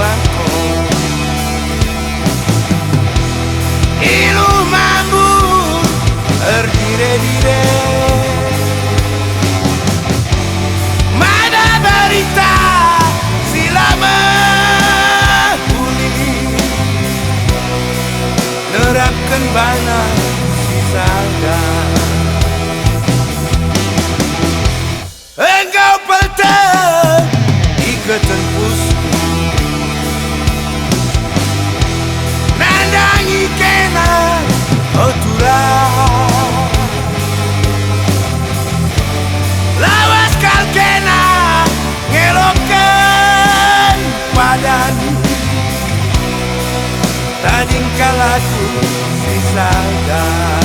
bangko ilu mambu erdire-dire mana berita sila menghuni nerapkan bana sadar engkau peltek ikatan pusku nandangi kena oturah lawas kal kena ngelokan padanu tading kalaku si sadar